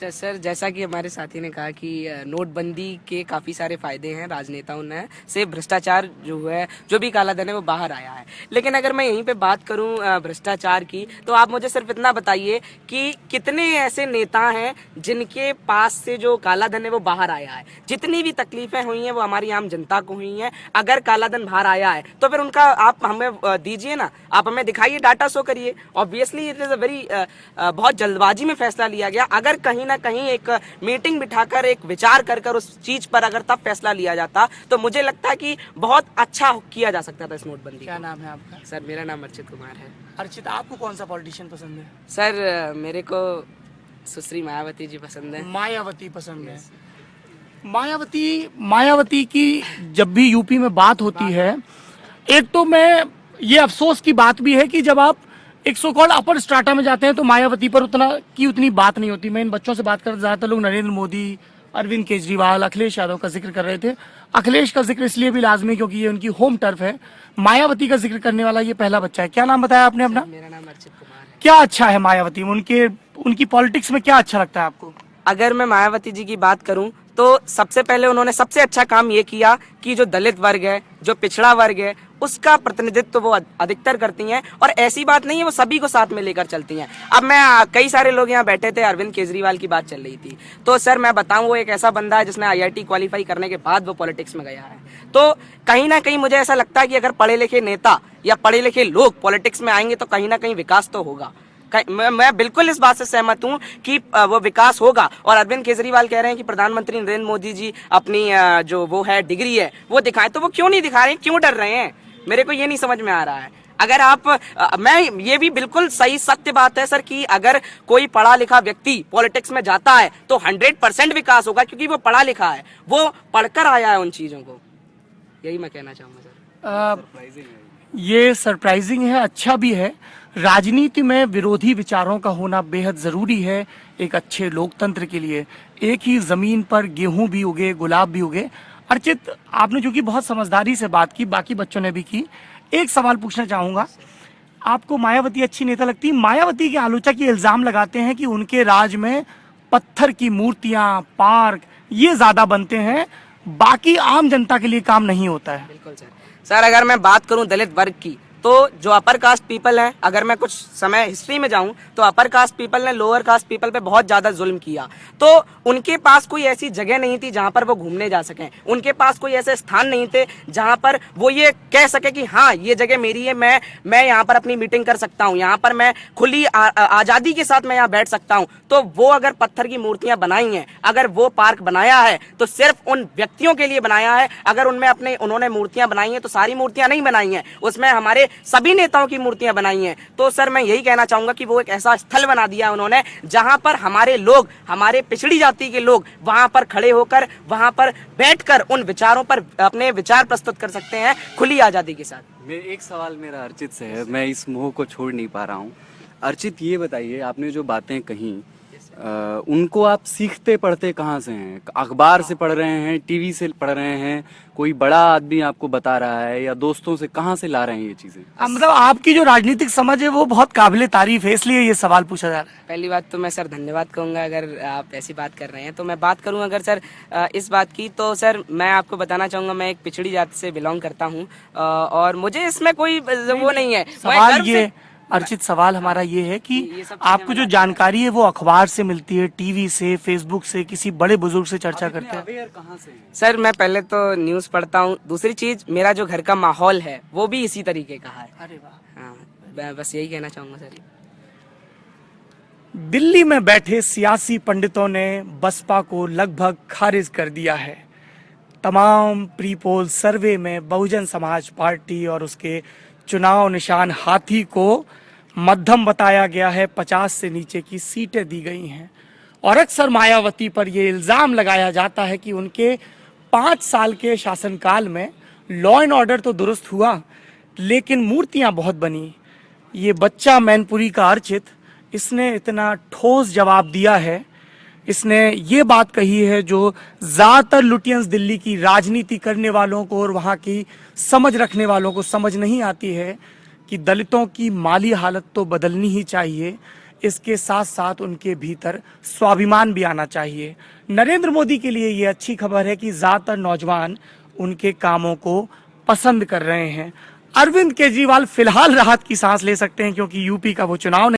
तो सर जैसा कि हमारे साथी ने कहा कि नोटबंदी के काफ़ी सारे फायदे हैं राजनेताओं ने से भ्रष्टाचार जो है जो भी काला धन है वो बाहर आया है। लेकिन अगर मैं यहीं पे बात करूं भ्रष्टाचार की, तो आप मुझे सिर्फ इतना बताइए कि कितने ऐसे नेता हैं जिनके पास से जो काला धन है वो बाहर आया है। जितनी भी तकलीफें हुई हैं वो हमारी आम जनता को हुई हैं। अगर काला धन बाहर आया है तो फिर उनका आप हमें दीजिए ना, आप हमें दिखाइए, डाटा शो करिए। Obviously it is a very बहुत जल्दबाजी में फैसला लिया गया। अगर कहीं ना कहीं एक मीटिंग बिठाकर एक विचार कर कर उस चीज पर अगर तब फैसला लिया जाता तो मुझे लगता है कि बहुत अच्छा किया जा सकता था इस नोटबंदी। क्या नाम है आपका? सर मेरा नाम अर्चित कुमार है। अर्चित, आपको कौन सा पॉलिटिशियन पसंद है? सर मेरे को सुश्री मायावती जी पसंद है। मायावती पसंद है। मायावती की जब भी यूपी में बात होती है, एक तो मैं ये अफसोस की बात भी है कि जब आप एक सो कॉल्ड अपर स्ट्राटा में जाते हैं तो मायावती पर उतनी बात नहीं होती। मैं इन बच्चों से बात कर, ज्यादातर लोग नरेंद्र मोदी, अरविंद केजरीवाल, अखिलेश यादव का जिक्र कर रहे थे। अखिलेश का जिक्र इसलिए भी लाजमी क्योंकि ये उनकी होम टर्फ है। मायावती का जिक्र करने वाला ये पहला बच्चा है। क्या नाम बताया आपने अपना? मेरा नाम अर्चित कुमार है। क्या अच्छा है मायावती में? उनकी पॉलिटिक्स में क्या अच्छा लगता है आपको? अगर मैं मायावती जी की बात करूं तो सबसे पहले उन्होंने सबसे अच्छा काम ये किया कि जो दलित वर्ग है, जो पिछड़ा वर्ग है, उसका प्रतिनिधित्व वो अधिकतर करती हैं। और ऐसी बात नहीं है, वो सभी को साथ में लेकर चलती हैं। अब मैं कई सारे लोग यहाँ बैठे थे, अरविंद केजरीवाल की बात चल रही थी, तो सर मैं बताऊं वो एक ऐसा बंदा है जिसने IIT क्वालिफाई करने के बाद वो पॉलिटिक्स में गया है। तो कहीं ना कहीं मुझे ऐसा लगता है कि अगर पढ़े लिखे नेता या पढ़े लिखे लोग पॉलिटिक्स में आएंगे तो कहीं ना कहीं विकास तो होगा। मैं बिल्कुल इस बात से सहमत हूं कि वो विकास होगा। और अरविंद केजरीवाल कह रहे हैं कि प्रधानमंत्री नरेंद्र मोदी जी अपनी जो वो है डिग्री है वो दिखाएं, तो वो क्यों नहीं दिखा रहे हैं, क्यों डर रहे हैं? मेरे को ये नहीं समझ में आ रहा है। अगर आप मैं ये भी बिल्कुल सही सत्य बात है सर कि अगर कोई पढ़ा लिखा व्यक्ति पॉलिटिक्स में जाता है तो 100% विकास होगा, क्योंकि वो पढ़ा लिखा है, वो पढ़कर आया है उन चीजों को। यही मैं कहना चाहूंगा सर। ये सरप्राइजिंग है, अच्छा भी है। राजनीति में विरोधी विचारों का होना बेहद जरूरी है एक अच्छे लोकतंत्र के लिए। एक ही जमीन पर गेहूं भी उगे, गुलाब भी उगे। अर्चित, आपने जो कि बहुत समझदारी से बात की, बाकी बच्चों ने भी की, एक सवाल पूछना चाहूंगा। आपको मायावती अच्छी नेता लगती है? मायावती के आलोचक ये इल्जाम लगाते हैं कि उनके राज में पत्थर की मूर्तियां, पार्क ये ज्यादा बनते हैं, बाकी आम जनता के लिए काम नहीं होता है। बिल्कुल सर। सर अगर मैं बात करूं दलित वर्ग की, तो जो अपर कास्ट पीपल हैं, अगर मैं कुछ समय हिस्ट्री में जाऊं तो अपर कास्ट पीपल ने लोअर कास्ट पीपल पे बहुत ज्यादा जुल्म किया। तो उनके पास कोई ऐसी जगह नहीं थी जहां पर वो घूमने जा सकें। उनके पास कोई ऐसे स्थान नहीं थे जहां पर वो ये कह सके कि हाँ ये जगह मेरी है, मैं यहाँ पर अपनी मीटिंग कर सकता हूँ, यहाँ पर मैं खुली आजादी के साथ मैं यहाँ बैठ सकता हूँ। तो वो अगर पत्थर की मूर्तियां बनाई हैं, अगर वो पार्क बनाया है तो सिर्फ उन व्यक्तियों के लिए बनाया है। अगर उन्होंने मूर्तियां बनाई हैं तो सारी मूर्तियां नहीं बनाई हैं, उसमें हमारे सभी नेताओं की मूर्तियां बनाई हैं। तो सर मैं यही कहना चाहूंगा कि वो एक ऐसा स्थल बना दिया उन्होंने जहां पर हमारे लोग, हमारे पिछड़ी जाति के लोग वहां पर खड़े होकर, वहां पर बैठकर उन विचारों पर अपने विचार प्रस्तुत कर सकते हैं खुली आजादी के साथ। एक सवाल मेरा अर्चित से है, मैं इस मोह को छोड़ नहीं पा रहा हूँ। अर्चित ये बताइए, आपने जो बातें कही उनको आप सीखते पढ़ते कहाँ से हैं? अखबार से पढ़ रहे हैं, टीवी से पढ़ रहे हैं, कोई बड़ा आदमी आपको बता रहा है, या दोस्तों से? कहाँ से ला रहे हैं ये चीजें? मतलब आपकी जो राजनीतिक समझ है वो बहुत काबिले तारीफ है, इसलिए ये सवाल पूछा जा रहा है। पहली बात तो मैं सर धन्यवाद कहूँगा अगर आप ऐसी बात कर रहे हैं। तो मैं बात करूँ अगर सर इस बात की, तो सर मैं आपको बताना चाहूँगा मैं एक पिछड़ी जाति से बिलोंग करता हूँ और मुझे इसमें कोई वो नहीं है। सवाल ये अर्चित, सवाल हमारा ये है कि आपको जो जानकारी है वो अखबार से मिलती है, टीवी से, फेसबुक से, किसी बड़े बुजुर्ग से चर्चा करते हैं? अवेयर कहाँ से हैं? सर मैं पहले तो न्यूज़ पढ़ता हूँ, दूसरी चीज मेरा जो घर का माहौल है वो भी इसी तरीके का है। अरे वाह। हाँ, मैं बस यही कहना चाहूँगा सर। दिल्ली में बैठे सियासी पंडितों ने बसपा को लगभग खारिज कर दिया है। तमाम प्री पोल सर्वे में बहुजन समाज पार्टी और उसके चुनाव निशान हाथी को मध्यम बताया गया है, 50 से नीचे की सीटें दी गई हैं। और अक्सर मायावती पर यह इल्जाम लगाया जाता है कि उनके 5 साल के शासनकाल में लॉ एंड ऑर्डर तो दुरुस्त हुआ लेकिन मूर्तियां बहुत बनी। ये बच्चा मैनपुरी का अर्चित, इसने इतना ठोस जवाब दिया है, इसने ये बात कही है जो ज्यादातर लुटियंस दिल्ली की राजनीति करने वालों को और वहां की समझ रखने वालों को समझ नहीं आती है कि दलितों की माली हालत तो बदलनी ही चाहिए। इसके साथ साथ उनके भीतर स्वाभिमान भी आना चाहिए। नरेंद्र मोदी के लिए ये अच्छी खबर है कि ज़्यादातर नौजवान उनके कामों को पसंद कर रहे हैं। अरविंद केजरीवाल फिलहाल राहत की सांस ले सकते हैं क्योंकि यूपी का वो चुनाव